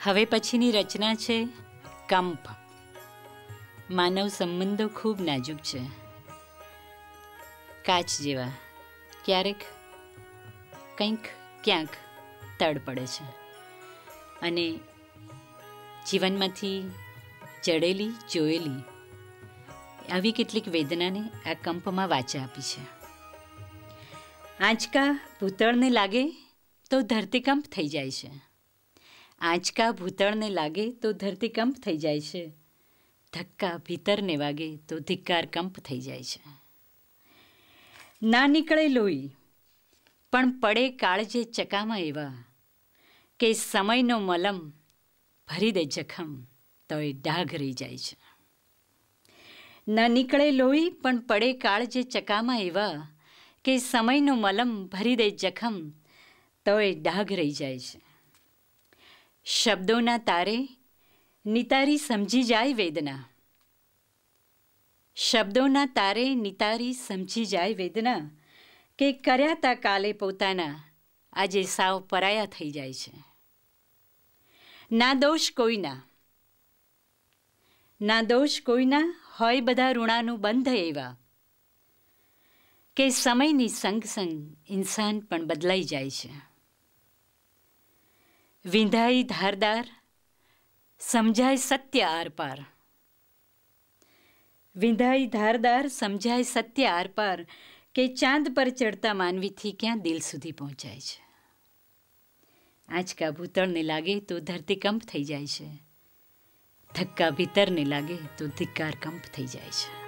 હવે પછીની રચના છે કંપ. માનવ સંબંધો ખૂબ નાજુક છે, કાચ જેવા. ક્યારેક કંઈક ક્યાંક તડ પડે છે અને જીવનમાંથી જડેલી જોયેલી આવી કેટલીક વેદનાને આ કંપમાં વાચા આપી છે. આંચકા ભૂતળને લાગે તો ધરતીકંપ થઈ જાય છે. આંચકા ભૂતળને લાગે તો ધરતીકંપ થઈ જાય છે. ધક્કા ભીતરને વાગે તો ધિક્કાર કંપ થઈ જાય છે. ના નીકળે લોહી પણ પડે કાળજે ચકામાં એવા, કે સમયનો મલમ ભરી દે જખમ તોય ડાઘ રહી જાય છે. ના નીકળે લોહી પણ પડે કાળજે ચકામાં એવા, કે સમયનો મલમ ભરી દે જખમ તોય ડાઘ રહી જાય છે. શબ્દોના તારે નિતારી સમજી જાય વેદના. શબ્દોના તારે નિતારી સમજી જાય વેદના, કે કર્યા તા કાલે પોતાના આજે સાવ પરાયા થઈ જાય છે. ના દોષ કોઈના, ના દોષ કોઈના હોય બધા ઋણાનું બંધ એવા, કે સમયની સંગ સંગ ઇન્સાન પણ બદલાઈ જાય છે. વિંધાઈ ધારદાર સમજાય સત્ય આરપાર. વિંધાઈ ધારદાર સમજાય સત્ય આરપાર, કે ચાંદ પર ચડતા માનવીથી ક્યાં દિલ સુધી પહોંચાય છે. આંચકા ભૂતળને લાગે તો ધરતીકંપ થઈ જાય છે. ધક્કા ભીતરને લાગે તો ધિક્કાર કંપ થઈ જાય છે.